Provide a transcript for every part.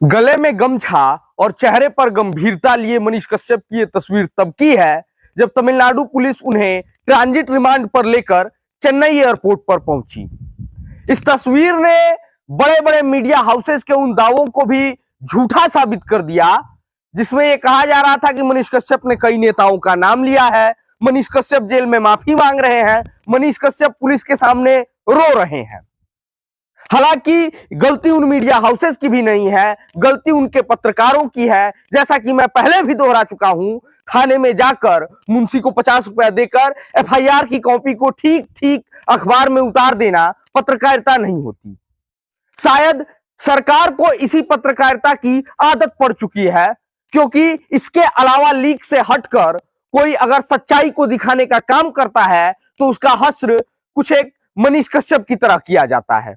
गले में गमछा और चेहरे पर गंभीरता लिए मनीष कश्यप की ये तस्वीर तब की है जब तमिलनाडु पुलिस उन्हें ट्रांजिट रिमांड पर लेकर चेन्नई एयरपोर्ट पर पहुंची। इस तस्वीर ने बड़े बड़े मीडिया हाउसेस के उन दावों को भी झूठा साबित कर दिया जिसमें यह कहा जा रहा था कि मनीष कश्यप ने कई नेताओं का नाम लिया है, मनीष कश्यप जेल में माफी मांग रहे हैं, मनीष कश्यप पुलिस के सामने रो रहे हैं। हालांकि गलती उन मीडिया हाउसेस की भी नहीं है, गलती उनके पत्रकारों की है। जैसा कि मैं पहले भी दोहरा चुका हूं, थाने में जाकर मुंशी को 50 रुपया देकर एफआईआर की कॉपी को ठीक ठीक अखबार में उतार देना पत्रकारिता नहीं होती। शायद सरकार को इसी पत्रकारिता की आदत पड़ चुकी है, क्योंकि इसके अलावा लीक से हटकर कोई अगर सच्चाई को दिखाने का काम करता है तो उसका हश्र कुछ एक मनीष कश्यप की तरह किया जाता है।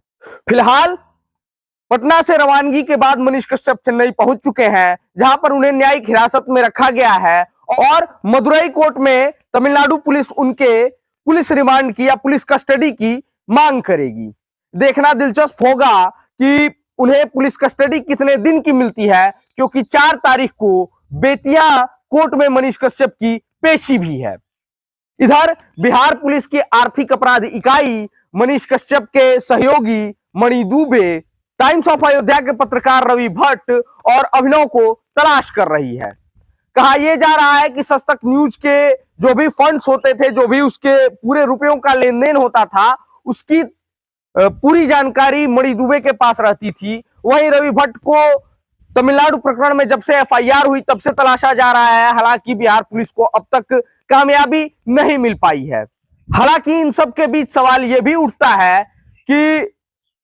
फिलहाल पटना से रवानगी के बाद मनीष कश्यप चेन्नई पहुंच चुके हैं, जहां पर उन्हें न्यायिक हिरासत में रखा गया है और मदुरई कोर्ट में तमिलनाडु पुलिस उनके पुलिस रिमांड की या पुलिस कस्टडी की मांग करेगी। देखना दिलचस्प होगा कि उन्हें पुलिस कस्टडी कितने दिन की मिलती है, क्योंकि 4 तारीख को बेतिया कोर्ट में मनीष कश्यप की पेशी भी है। इधर बिहार पुलिस की आर्थिक अपराध इकाई मनीष कश्यप के सहयोगी मणि दुबे, टाइम्स ऑफ अयोध्या के पत्रकार रवि भट्ट और अभिनव को तलाश कर रही है। कहा यह जा रहा है कि सच तक न्यूज के जो भी फंड्स होते थे, जो भी उसके पूरे रुपयों का लेन देन होता था, उसकी पूरी जानकारी मणि दुबे के पास रहती थी। वहीं रवि भट्ट को तमिलनाडु प्रकरण में जब से एफआईआर हुई तब से तलाशा जा रहा है। हालांकि बिहार पुलिस को अब तक कामयाबी नहीं मिल पाई है। हालांकि इन सब के बीच सवाल यह भी उठता है कि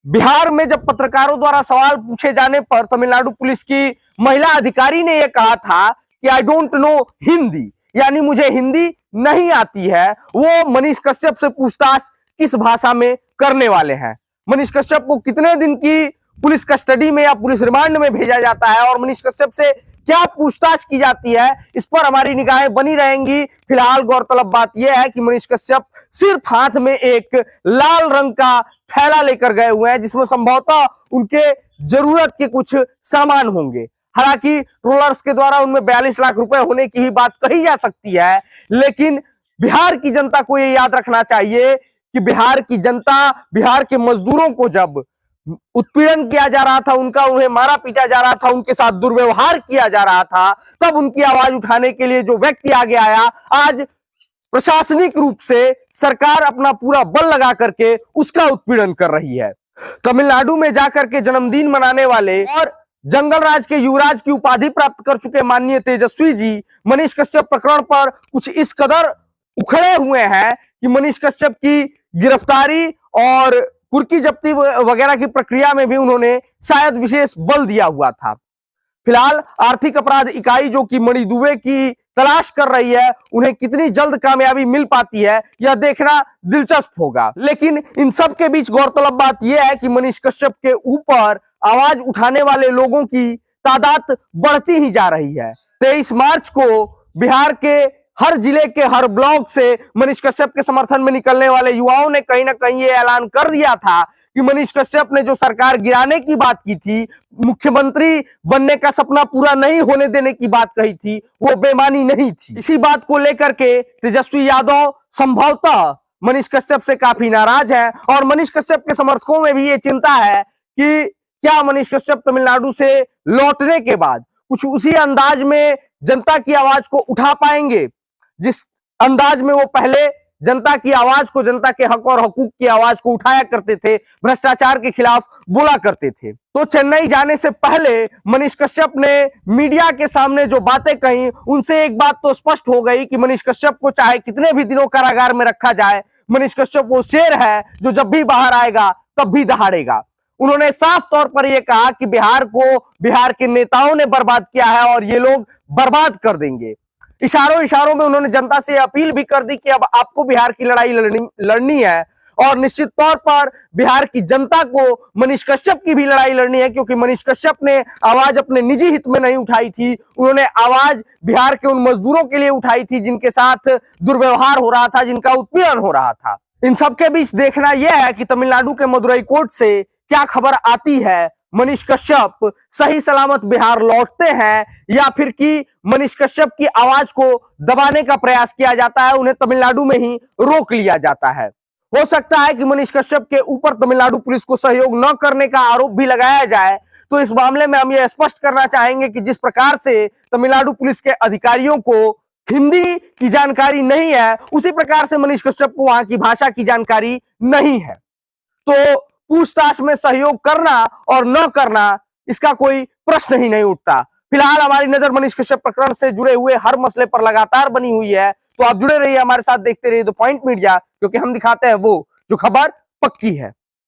बिहार में जब पत्रकारों द्वारा सवाल पूछे जाने पर तमिलनाडु पुलिस की महिला अधिकारी ने यह कहा था कि आई डोंट नो हिंदी, यानी मुझे हिंदी नहीं आती है। वो मनीष कश्यप से पूछताछ किस भाषा में करने वाले हैं, मनीष कश्यप को कितने दिन की पुलिस कस्टडी में या पुलिस रिमांड में भेजा जाता है और मनीष कश्यप से क्या पूछताछ की जाती है, इस पर हमारी निगाहें बनी रहेंगी। फिलहाल गौरतलब बात यह है कि मनीष कश्यप सिर्फ हाथ में एक लाल रंग का थैला लेकर गए हुए हैं, जिसमें संभवतः उनके जरूरत के कुछ सामान होंगे। हालांकि ट्रोलर्स के द्वारा उनमें 42 लाख रुपए होने की भी बात कही जा सकती है, लेकिन बिहार की जनता को यह याद रखना चाहिए कि बिहार की जनता, बिहार के मजदूरों को जब उत्पीड़न किया जा रहा था, उन्हें मारा पीटा जा रहा था, उनके साथ दुर्व्यवहार किया जा रहा था, तब उनकी आवाज उठाने के लिए जो व्यक्ति आगे आया, आज प्रशासनिक रूप से सरकार अपना पूरा बल लगा करके उसका उत्पीड़न कर रही है। तमिलनाडु में जाकर के जन्मदिन मनाने वाले और जंगल राज के युवराज की उपाधि प्राप्त कर चुके माननीय तेजस्वी जी मनीष कश्यप प्रकरण पर कुछ इस कदर उखड़े हुए हैं कि मनीष कश्यप की गिरफ्तारी और कुर्की जब्ती वगैरह की प्रक्रिया में भी उन्होंने शायद विशेष बल दिया हुआ था। फिलहाल आर्थिक अपराध इकाई जो कि मणि दुबे की तलाश कर रही है, उन्हें कितनी जल्द कामयाबी मिल पाती है यह देखना दिलचस्प होगा। लेकिन इन सब के बीच गौरतलब बात यह है कि मनीष कश्यप के ऊपर आवाज उठाने वाले लोगों की तादाद बढ़ती ही जा रही है। 23 मार्च को बिहार के हर जिले के हर ब्लॉक से मनीष कश्यप के समर्थन में निकलने वाले युवाओं ने कहीं ना कहीं ये ऐलान कर दिया था कि मनीष कश्यप ने जो सरकार गिराने की बात की थी, मुख्यमंत्री बनने का सपना पूरा नहीं होने देने की बात कही थी, वो बेईमानी नहीं थी। इसी बात को लेकर के तेजस्वी यादव संभवतः मनीष कश्यप से काफी नाराज है और मनीष कश्यप के समर्थकों में भी ये चिंता है कि क्या मनीष कश्यप तमिलनाडु से लौटने के बाद कुछ उसी अंदाज में जनता की आवाज को उठा पाएंगे जिस अंदाज में वो पहले जनता की आवाज को, जनता के हक और हकूक की आवाज को उठाया करते थे, भ्रष्टाचार के खिलाफ बोला करते थे। तो चेन्नई जाने से पहले मनीष कश्यप ने मीडिया के सामने जो बातें कही, उनसे एक बात तो स्पष्ट हो गई कि मनीष कश्यप को चाहे कितने भी दिनों कारागार में रखा जाए, मनीष कश्यप वो शेर है जो जब भी बाहर आएगा तब भी दहाड़ेगा। उन्होंने साफ तौर पर यह कहा कि बिहार को बिहार के नेताओं ने बर्बाद किया है और ये लोग बर्बाद कर देंगे। इशारों में उन्होंने जनता से अपील भी कर दी कि अब आपको बिहार की लड़ाई लड़नी है और निश्चित तौर पर बिहार की जनता को मनीष कश्यप की भी लड़ाई लड़नी है, क्योंकि मनीष कश्यप ने आवाज अपने निजी हित में नहीं उठाई थी, उन्होंने आवाज बिहार के उन मजदूरों के लिए उठाई थी जिनके साथ दुर्व्यवहार हो रहा था, जिनका उत्पीड़न हो रहा था। इन सबके बीच देखना यह है कि तमिलनाडु के मदुरई कोर्ट से क्या खबर आती है। मनीष कश्यप सही सलामत बिहार लौटते हैं या फिर कि मनीष कश्यप की आवाज को दबाने का प्रयास किया जाता है, उन्हें तमिलनाडु में ही रोक लिया जाता है। हो सकता है कि मनीष कश्यप के ऊपर तमिलनाडु पुलिस को सहयोग न करने का आरोप भी लगाया जाए। तो इस मामले में हम यह स्पष्ट करना चाहेंगे कि जिस प्रकार से तमिलनाडु पुलिस के अधिकारियों को हिंदी की जानकारी नहीं है, उसी प्रकार से मनीष कश्यप को वहां की भाषा की जानकारी नहीं है। तो पूछताछ में सहयोग करना और न करना, इसका कोई प्रश्न ही नहीं उठता। फिलहाल हमारी नजर मनीष कश्यप प्रकरण से जुड़े हुए हर मसले पर लगातार बनी हुई है। तो आप जुड़े रहिए हमारे साथ, देखते रहिए द पॉइंट मीडिया, क्योंकि हम दिखाते हैं वो जो खबर पक्की है।